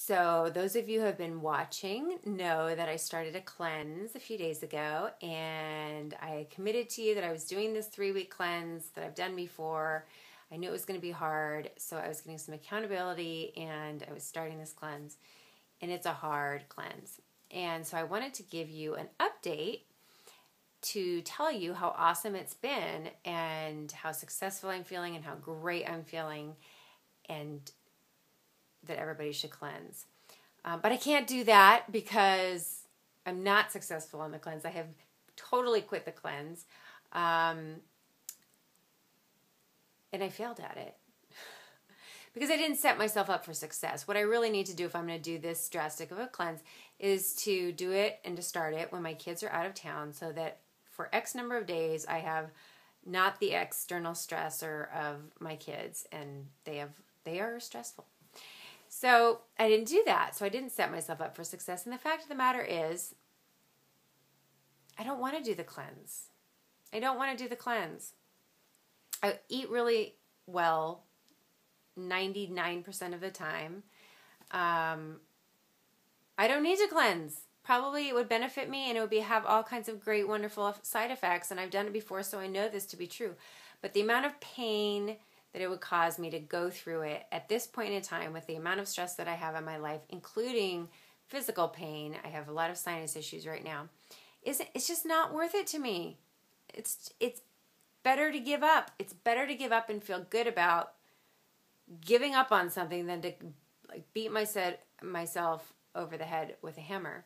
So those of you who have been watching know that I started a cleanse a few days ago, and I committed to you that I was doing this 3-week cleanse that I've done before. I knew it was going to be hard, so I was getting some accountability, and I was starting this cleanse, and it's a hard cleanse. And so I wanted to give you an update to tell you how awesome it's been and how successful I'm feeling and how great I'm feeling, and that everybody should cleanse. But I can't do that because I'm not successful on the cleanse. I have totally quit the cleanse. And I failed at it because I didn't set myself up for success. What I really need to do if I'm going to do this drastic of a cleanse is to do it and to start it when my kids are out of town, so that for X number of days I have not the external stressor of my kids, and they are stressful. So I didn't do that. So I didn't set myself up for success. And the fact of the matter is, I don't want to do the cleanse. I don't want to do the cleanse. I eat really well 99% of the time. I don't need to cleanse. Probably it would benefit me, and it would have all kinds of great, wonderful side effects. And I've done it before, so I know this to be true. But the amount of pain that it would cause me to go through it at this point in time, with the amount of stress that I have in my life, including physical pain — I have a lot of sinus issues right now — it's just not worth it to me. It's better to give up. It's better to give up and feel good about giving up on something than to beat myself over the head with a hammer.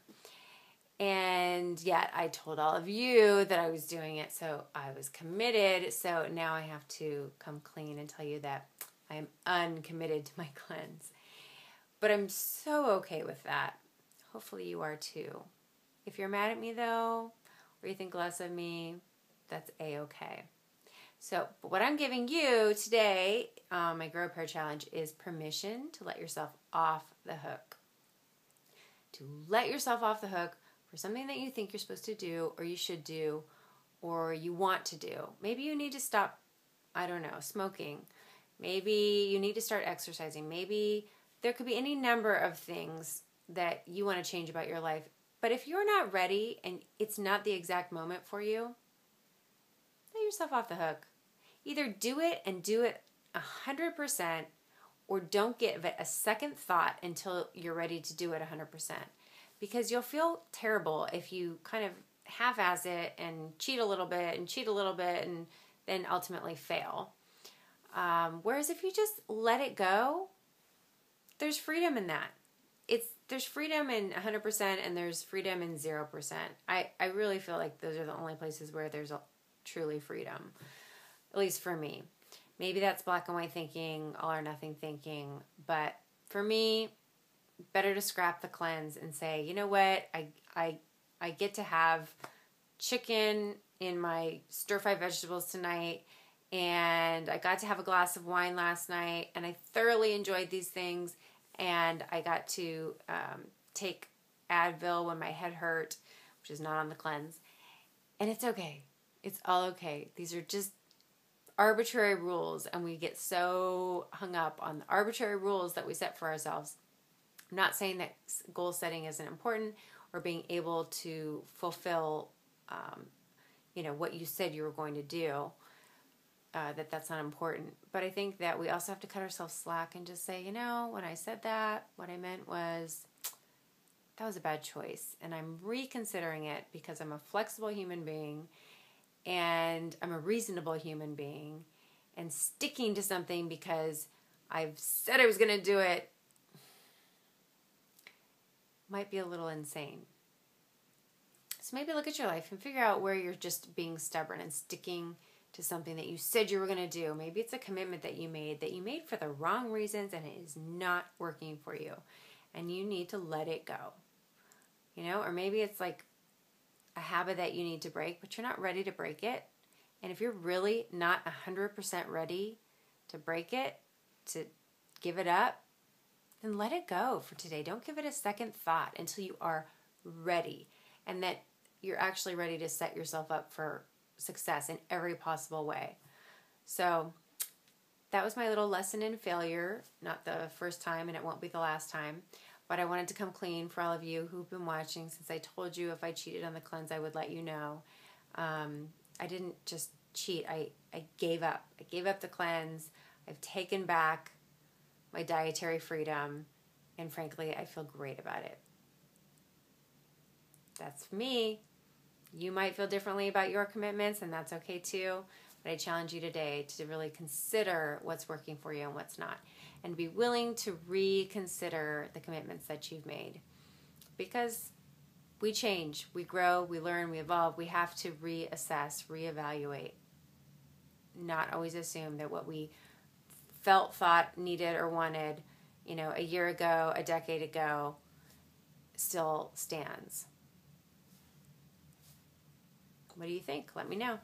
And yet I told all of you that I was doing it, so I was committed. So now I have to come clean and tell you that I am uncommitted to my cleanse. But I'm so okay with that. Hopefully you are too. If you're mad at me though, or you think less of me, that's A-okay. So, but what I'm giving you today, my Grow Pair Challenge, is permission to let yourself off the hook. To let yourself off the hook for something that you think you're supposed to do, or you should do, or you want to do. Maybe you need to stop, I don't know, smoking. Maybe you need to start exercising. Maybe there could be any number of things that you want to change about your life. But if you're not ready and it's not the exact moment for you, let yourself off the hook. Either do it and do it 100%, or don't give it a second thought until you're ready to do it 100%. Because you'll feel terrible if you kind of half-ass it and cheat a little bit and then ultimately fail. Whereas if you just let it go, there's freedom in that. There's freedom in 100% and there's freedom in 0%. I really feel like those are the only places where there's truly freedom, at least for me. Maybe that's black and white thinking, all or nothing thinking, but for me, better to scrap the cleanse and say, you know what, I get to have chicken in my stir-fried vegetables tonight, and I got to have a glass of wine last night, and I thoroughly enjoyed these things, and I got to take Advil when my head hurt, which is not on the cleanse, and it's okay. It's all okay. These are just arbitrary rules, and we get so hung up on the arbitrary rules that we set for ourselves. I'm not saying that goal setting isn't important, or being able to fulfill, what you said you were going to do, that's not important. But I think that we also have to cut ourselves slack and just say, when I said that, what I meant was, that was a bad choice. And I'm reconsidering it because I'm a flexible human being and I'm a reasonable human being, and sticking to something because I've said I was going to do it might be a little insane. So maybe look at your life and figure out where you're just being stubborn and sticking to something that you said you were going to do. Maybe it's a commitment that you made for the wrong reasons, and it is not working for you, and you need to let it go. Or maybe it's like a habit that you need to break, but you're not ready to break it. And if you're really not 100% ready to break it, to give it up, then let it go for today. Don't give it a second thought until you are ready, and that you're actually ready to set yourself up for success in every possible way. So that was my little lesson in failure. Not the first time, and it won't be the last time. but I wanted to come clean for all of you who've been watching, since I told you if I cheated on the cleanse, I would let you know. I didn't just cheat. I gave up. I gave up the cleanse. I've taken back my dietary freedom, and frankly, I feel great about it. That's me. You might feel differently about your commitments, and that's okay too. But I challenge you today to really consider what's working for you and what's not, and be willing to reconsider the commitments that you've made. Because we change, we grow, we learn, we evolve. We have to reassess, reevaluate. Not always assume that what we felt, thought, needed, or wanted, a year ago, a decade ago, still stands. What do you think? Let me know.